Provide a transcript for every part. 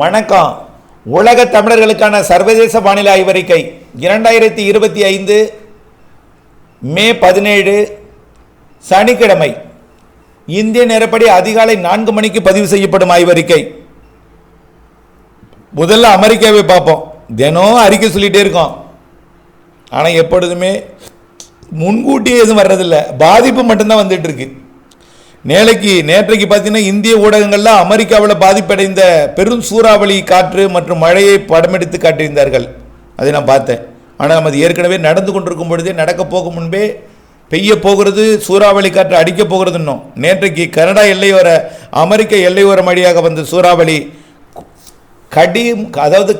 வணக்கம். உலக தமிழர்களுக்கான சர்வதேச வானிலை ஆய்வறிக்கை 2025 மே 17 சனிக்கிழமை இந்திய நேரப்படி அதிகாலை 4 மணிக்கு பதிவு செய்யப்படும் ஆய்வறிக்கை. முதல்ல அமெரிக்காவை பார்ப்போம். தினம் அறிக்கை சொல்லிகிட்டே இருக்கோம், ஆனால் எப்பொழுதுமே முன்கூட்டியே எதுவும் வர்றதில்லை, பாதிப்பு மட்டும்தான் வந்துட்டு இருக்கு. நேற்றைக்கு பார்த்தீங்கன்னா இந்திய ஊடகங்களில் அமெரிக்காவில் பாதிப்படைந்த பெரும் சூறாவளி காற்று மற்றும் மழையை படமெடுத்து காட்டியிருந்தார்கள். அதை நான் பார்த்தேன். ஆனால் நம்ம அது ஏற்கனவே நடந்து கொண்டிருக்கும் பொழுதே, நடக்க போகும் முன்பே பெய்ய போகிறது, சூறாவளி காற்று அடிக்கப் போகிறது. இன்னும் நேற்றைக்கு கனடா எல்லையோர அமெரிக்க எல்லையோர வழியாக வந்த சூறாவளி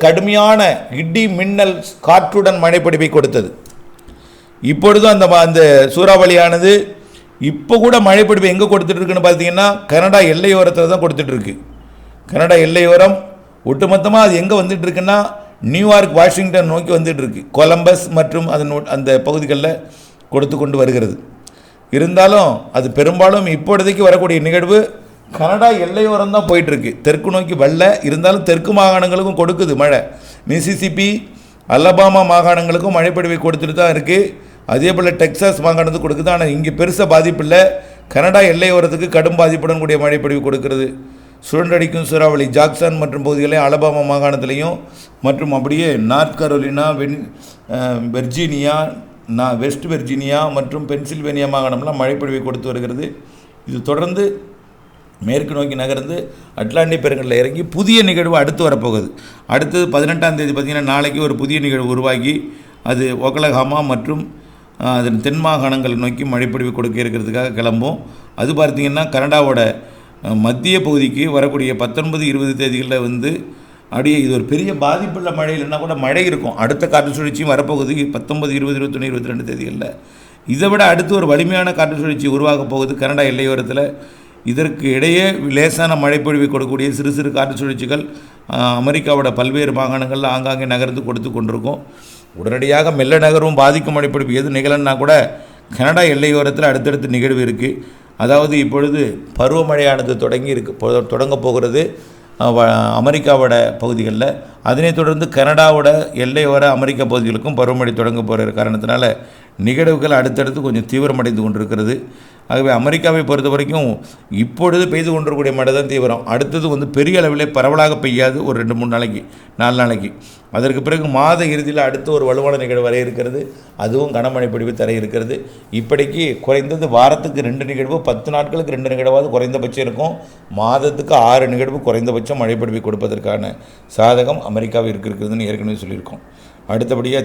கடுமையான இடி மின்னல் காற்றுடன் மழைப்பொழிவை கொடுத்தது. இப்பொழுதும் அந்த சூறாவளியானது இப்போ கூட மழைப்பொழிவு எங்கே கொடுத்துட்டு இருக்குன்னு பார்த்தீங்கன்னா கனடா எல்லையோரத்தில் தான் கொடுத்துட்ருக்கு. கனடா எல்லையோரம் ஒட்டுமொத்தமாக அது எங்கே வந்துட்டு இருக்குன்னா நியூயார்க், வாஷிங்டன் நோக்கி வந்துட்டு இருக்கு. கொலம்பஸ் மற்றும் அந்த பகுதிகளில் கொடுத்து கொண்டு வருகிறது. இருந்தாலும் அது பெரும்பாலும் இப்பொழுதைக்கு வரக்கூடிய நிகழ்வு கனடா எல்லையோரம் தான் போயிட்டுருக்கு, தெற்கு நோக்கி வரல. இருந்தாலும் தெற்கு மாகாணங்களுக்கும் கொடுக்குது மழை. மிசிசிப்பி, அலபாமா மாகாணங்களுக்கும் மழைப்பொழிவை கொடுத்துட்டு தான் இருக்குது. அதே போல் டெக்சாஸ் மாகாணத்துக்கு கொடுக்குது. ஆனால் இங்கே பெருசாக பாதிப்பு இல்லை. கனடா எல்லையோரத்துக்கு கடும் பாதிப்புடன் கூடிய மழைப்பொழிவு கொடுக்கிறது. சுழன்றடிக்கும் சூறாவளி ஜாக்சன் மற்றும் பகுதிகளையும் அலபாமா மாகாணத்திலையும் மற்றும் அப்படியே North Carolina, Virginia, West Virginia மற்றும் பென்சில்வேனியா மாகாணம்லாம் மழைப்பொழிவை கொடுத்து வருகிறது. இது தொடர்ந்து மேற்கு நோக்கி நகர்ந்து அட்லாண்டிக் பெருங்கடலில் இறங்கி புதிய நிகழ்வு அடுத்து வரப்போகுது. அடுத்தது 18ஆம் தேதி பார்த்திங்கன்னா நாளைக்கு ஒரு புதிய நிகழ்வு உருவாகி அது ஒக்லஹாமா மற்றும் அதன் தென் மாகாணங்கள் நோக்கி மழைப்பொழிவு கொடுக்க இருக்கிறதுக்காக கிளம்பும். அது பார்த்திங்கன்னா கனடாவோட மத்திய பகுதிக்கு வரக்கூடிய 19, 20 தேதிகளில் அப்படியே இது ஒரு பெரிய பாதிப்புள்ள மழை இல்லைன்னா கூட மழை இருக்கும். அடுத்த காற்று சுழற்சியும் வரப்போகுது 19, 20, 21, 22 தேதிகளில். இதை விட அடுத்து ஒரு வலிமையான காற்று சுழற்சி உருவாக போகுது கனடா எல்லையோரத்தில். இதற்கு இடையே லேசான மழைப்பொழிவை கொடுக்கக்கூடிய சிறு சிறு காற்று சுழற்சிகள் அமெரிக்காவோட பல்வேறு மாகாணங்களில் ஆங்காங்கே நகர்ந்து கொடுத்து கொண்டிருக்கும். உடனடியாக மெல்ல நகரும் பாதிக்கும் மழைப்பொழிவு எது நிகழன்னா கூட கனடா எல்லையோரத்தில் அடுத்தடுத்து நிகழ்வு இருக்குது. அதாவது இப்பொழுது பருவமழையானது தொடங்க போகிறது அமெரிக்காவோட பகுதிகளில். அதனைத் தொடர்ந்து கனடாவோட எல்லையோர அமெரிக்க பகுதிகளுக்கும் பருவமழை தொடங்க போகிற காரணத்தினால நிகழ்வுகள் அடுத்தடுத்து கொஞ்சம் தீவிரமடைந்து கொண்டிருக்கிறது. ஆகவே அமெரிக்காவை பொறுத்த வரைக்கும் இப்பொழுது பெய்து கொண்டிருக்கக்கூடிய மழை தான் தீவிரம். அடுத்தது பெரிய அளவில் பரவலாக பெய்யாது, ஒரு 2-3 நாளைக்கு 4 நாளைக்கு. அதற்கு பிறகு மாத இறுதியில் அடுத்து ஒரு வலுவான நிகழ்வு வர இருக்கிறது. அதுவும் கனமழை பொழிவு தர இருக்கிறது. இப்படிக்கு குறைந்தது வாரத்துக்கு 2 நிகழ்வு, 10 நாட்களுக்கு 2 நிகழ்வாவது குறைந்தபட்சம் இருக்கும். மாதத்துக்கு 6 நிகழ்வு குறைந்தபட்சம் மழைப்பொழிவை கொடுப்பதற்கான சாதகம் அமெரிக்காவில் இருக்கிறதுன்னு ஏற்கனவே சொல்லியிருக்கோம். அடுத்தபடியாக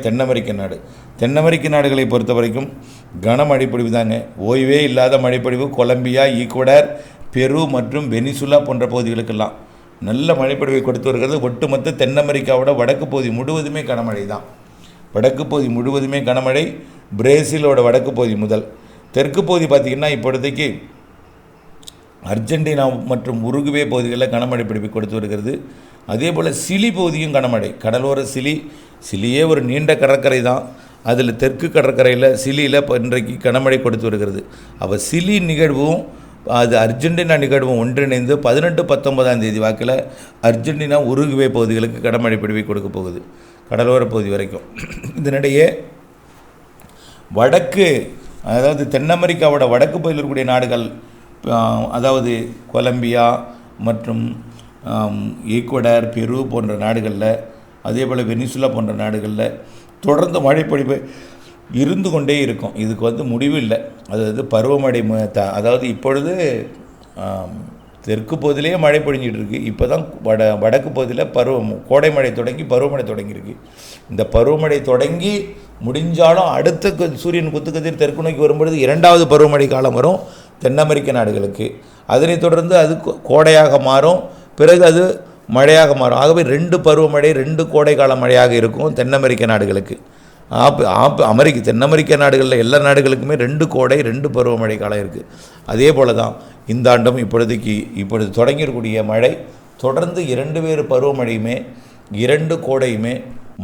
தென் அமெரிக்க நாடுகளை பொறுத்த வரைக்கும் கனமழை பொழிவு தாங்க, ஓய்வே இல்லாத மழைப்பொழிவு. கொலம்பியா, ஈக்குவடார், பெரு மற்றும் வெனிசுலா போன்ற பகுதிகளுக்கெல்லாம் நல்ல மழைப்பொழிவை கொடுத்து வருகிறது. ஒட்டுமொத்த தென் அமெரிக்காவோட வடக்கு பகுதி முழுவதுமே கனமழை தான். வடக்கு பகுதி முழுவதுமே கனமழை. பிரேசிலோட வடக்கு பகுதி முதல் தெற்கு பகுதி பார்த்திங்கன்னா இப்பொழுதைக்கு அர்ஜென்டினா மற்றும் உருகுவே பகுதிகளில் கனமழை பொழிவை கொடுத்து வருகிறது. அதே போல் சிலி பகுதியும் கனமழை. கடலோர சிலியே ஒரு நீண்ட கடற்கரை தான். அதில் தெற்கு கடற்கரையில் சிலியில் இன்றைக்கு கனமழை கொடுத்து வருகிறது. அப்போ சிலி நிகழ்வும் அது அர்ஜென்டினா நிகழ்வும் ஒன்றிணைந்து 18, 19ஆம் தேதி வாக்கில் அர்ஜென்டினா உருகுவே பகுதிகளுக்கு கனமழை பொழிவை கொடுக்க போகுது, கடலோர பகுதி வரைக்கும். இதனிடையே அதாவது தென் அமெரிக்காவோட வடக்கு பகுதியில் இருக்கக்கூடிய நாடுகள், அதாவது கொலம்பியா மற்றும் ஈக்குவடார், பெரு போன்ற நாடுகளில், அதே போல் வெனிசுலா போன்ற நாடுகளில் தொடர்ந்து மழைப்பொழிவு இருந்து கொண்டே இருக்கும். இதுக்கு முடிவு இல்லை. அதாவது பருவமழை அதாவது இப்பொழுது தெற்கு பகுதியிலேயே மழை பொழிஞ்சிட்டு இருக்குது. இப்போ தான் வடக்கு பகுதியில் கோடை மழை தொடங்கி பருவமழை தொடங்கியிருக்கு. இந்த பருவமழை தொடங்கி முடிஞ்சாலும் அடுத்த சூரியன் குத்துக்கதிர் தெற்கு நோக்கி வரும்பொழுது 2வது பருவமழை காலம் வரும் தென் அமெரிக்க நாடுகளுக்கு. அதனைத் தொடர்ந்து அது கோடையாக மாறும், பிறகு அது மழையாக மாறும். ஆகவே 2 பருவமழை, 2 கோடைக்கால மழையாக இருக்கும் தென் அமெரிக்க நாடுகளுக்கு. தென் அமெரிக்க நாடுகளில் எல்லா நாடுகளுக்குமே 2 கோடை, 2 பருவமழை காலம் இருக்குது. அதே போல் தான் இந்த ஆண்டும் இப்பொழுது தொடங்கியிருக்கூடிய மழை தொடர்ந்து 2 வேறு பருவமழையுமே 2 கோடையுமே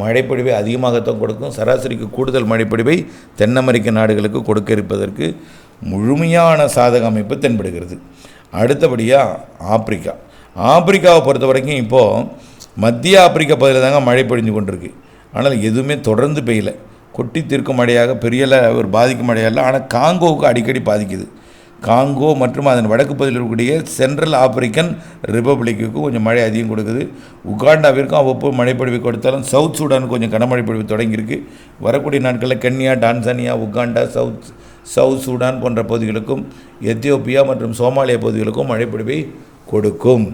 மழைப்பொழிவை அதிகமாகத்தான் கொடுக்கும். சராசரிக்கு கூடுதல் மழைப்பொழிவை தென் அமெரிக்க நாடுகளுக்கு கொடுக்க இருப்பதற்கு முழுமையான சாதக அமைப்பு தென்படுகிறது. அடுத்தபடியாக ஆப்பிரிக்காவை பொறுத்த வரைக்கும் இப்போது மத்திய ஆப்பிரிக்க பகுதியில் தாங்க மழை பொழிஞ்சு கொண்டிருக்கு. ஆனால் எதுவுமே தொடர்ந்து பெய்யல. கொட்டி தீர்க்கும் மழையாக பெரிய ஒரு பாதிக்கும் மழையாக, ஆனால் காங்கோவுக்கு அடிக்கடி பாதிக்குது. காங்கோ மற்றும் அதன் வடக்கு பகுதியில் இருக்கக்கூடிய சென்ட்ரல் ஆப்பிரிக்கன் ரிப்பப்ளிக்கு கொஞ்சம் மழை அதிகம் கொடுக்குது. உகாண்டாவிற்கும் அவ்வப்போது மழைப்பொழிவு கொடுத்தாலும் சவுத் சூடானுக்கு கொஞ்சம் கனமழை பொழிவு தொடங்கியிருக்கு. வரக்கூடிய நாட்களில் Kenya, Tanzania, Uganda, south Sudan போன்ற பகுதிகளுக்கும் எத்தியோப்பியா மற்றும் சோமாலியா பகுதிகளுக்கும் மழைப்பொழிவை கொடுக்கும்.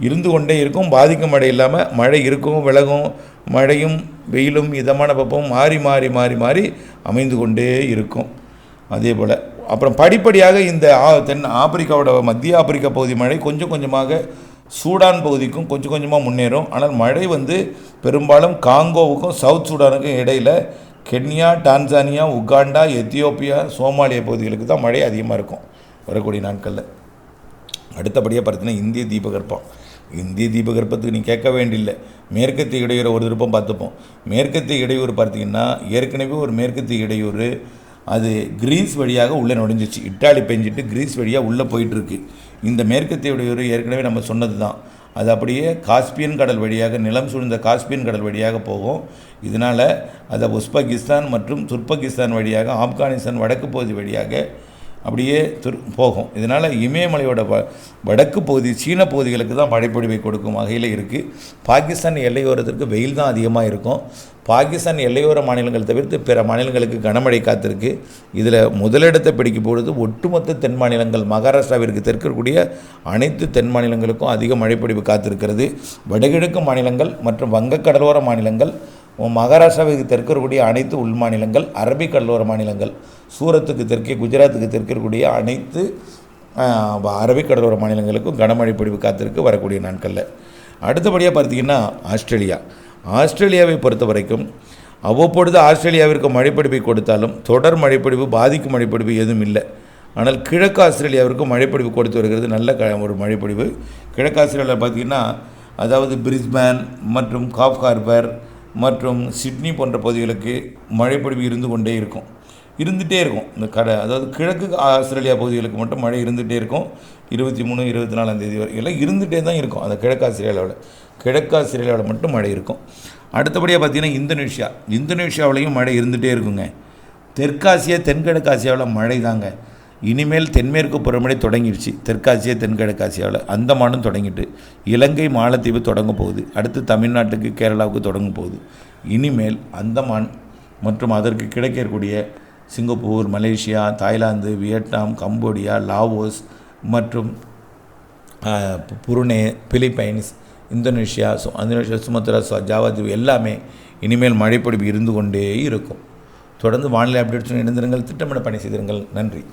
இருந்து கொண்டே இருக்கும். பாதிக்கும் மழை இல்லாமல் மழை இருக்கும், விலகும். மழையும் வெயிலும் இதமான வெப்பமும் மாறி மாறி மாறி மாறி அமைந்து கொண்டே இருக்கும். அதே போல் அப்புறம் படிப்படியாக இந்த தென் ஆப்பிரிக்காவோட மத்திய ஆப்பிரிக்கா பகுதி மழை கொஞ்சம் கொஞ்சமாக சூடான் பகுதிக்கும் கொஞ்சம் கொஞ்சமாக முன்னேறும். ஆனால் மழை பெரும்பாலும் காங்கோவுக்கும் சவுத் சூடானுக்கும் இடையில் Kenya, Tanzania, Uganda, Ethiopia, Somalia பகுதிகளுக்கு தான் மழை அதிகமாக இருக்கும் வரக்கூடிய நாட்களில். அடுத்தபடியாக பார்த்தீங்கன்னா இந்திய தீபகற்பம். இந்திய தீபகற்பத்துக்கு நீ கேட்க வேண்டியில்லை. மேற்கத்திய இடையூறு ஒரு திருப்பம் பார்த்துப்போம். மேற்கத்திய இடையூறு பார்த்திங்கன்னா ஏற்கனவே ஒரு மேற்கத்திய இடையூறு அது கிரீஸ் வழியாக உள்ளே நுழைஞ்சிச்சு. இட்டாலி பெஞ்சிட்டு கிரீஸ் வழியாக உள்ளே போயிட்டுருக்கு. இந்த மேற்கத்திய இடையூறு ஏற்கனவே நம்ம சொன்னது தான். அது அப்படியே காஸ்பியன் கடல் வழியாக, நிலம் சூழ்ந்த காஸ்பியன் கடல் வழியாக போகும். இதனால் அதை உஸ்பெகிஸ்தான் மற்றும் துர்பகிஸ்தான் வழியாக, ஆப்கானிஸ்தான் வடக்கு பகுதி வழியாக அப்படியே போகும். இதனால் இமயமலையோட வடக்கு பகுதி சீன பகுதிகளுக்கு தான் மழைப்பொழிவை கொடுக்கும் வகையில் இருக்குது. பாகிஸ்தான் எல்லையோரத்திற்கு வெயில் தான் அதிகமாக இருக்கும். பாகிஸ்தான் எல்லையோர மாநிலங்கள் தவிர்த்து பிற மாநிலங்களுக்கு கனமழை காத்திருக்கு. இதில் முதலிடத்தை பிடிக்கும் பொழுது ஒட்டுமொத்த தென் மாநிலங்கள் மகாராஷ்டிராவிற்கு தெற்கக்கூடிய அனைத்து தென் மாநிலங்களுக்கும் அதிக மழைப்பொழிவு காத்திருக்கிறது. வடகிழக்கு மாநிலங்கள் மற்றும் வங்கக்கடலோர மாநிலங்கள், மகாராஷ்டிராவுக்கு தெற்கக்கூடிய அனைத்து உள் மாநிலங்கள், அரபிக் கடலோர மாநிலங்கள், சூரத்துக்கு தெற்கே குஜராத்துக்கு தெற்கக்கூடிய அனைத்து அரபிக் கடலோர மாநிலங்களுக்கும் கனமழை பொழிவு காத்திருக்கு வரக்கூடிய நாட்களில். அடுத்தபடியாக பார்த்திங்கன்னா ஆஸ்திரேலியாவை பொறுத்த வரைக்கும் அவ்வப்பொழுது ஆஸ்திரேலியாவிற்கு மழைப்பொழிவை கொடுத்தாலும் தொடர் மழைப்பொழிவு, பாதிக்கும் மழைப்பொழிவு எதுவும் இல்லை. ஆனால் கிழக்கு ஆஸ்திரேலியாவிற்கு மழைப்பொழிவு கொடுத்து வருகிறது. நல்ல ஒரு மழைப்பொழிவு கிழக்கு ஆஸ்திரேலியாவில் பார்த்திங்கன்னா, அதாவது பிரிஸ்பேன் மற்றும் காப் ஹார்பர் மற்றும் சிட்னி போன்ற பகுதிகளுக்கு மழைப்பொழிவு இருந்துகிட்டே இருக்கும். இந்த அதாவது கிழக்கு ஆஸ்திரேலியா பகுதிகளுக்கு மட்டும் மழை இருந்துகிட்டே இருக்கும். 23, 24 தேதி வரை எல்லாம் இருந்துகிட்டே தான் இருக்கும். அந்த கிழக்கு ஆஸ்திரேலியாவில் மட்டும் மழை இருக்கும். அடுத்தபடியாக பார்த்திங்கன்னா இந்தோனேஷியாவிலையும் மழை இருந்துகிட்டே இருக்குங்க. தெற்காசியா, தென்கிழக்கு ஆசியாவில் மழை தாங்க. இனிமேல் தென்மேற்கு பருவமழை தொடங்கிடுச்சு. தெற்காசியா, தென்கிழக்கு ஆசியாவில் அந்தமானும் தொடங்கிட்டு, இலங்கை, மாலத்தீவு தொடங்க போகுது. அடுத்து தமிழ்நாட்டுக்கு, கேரளாவுக்கு தொடங்க போகுது. இனிமேல் அந்தமான் மற்றும் அதற்கு கிடைக்கக்கூடிய Singapore, Malaysia, Thailand, Vietnam, Cambodia, Laos மற்றும் Brunei, Philippines, Indonesia, Sumatra, Java தீவு எல்லாமே இனிமேல் மழைப்பொழிவு இருந்து கொண்டே இருக்கும். தொடர்ந்து வானிலை அப்டேட்ஸ் இணைந்திருங்கள். திட்டமிட பணி செய்திருங்கள். நன்றி.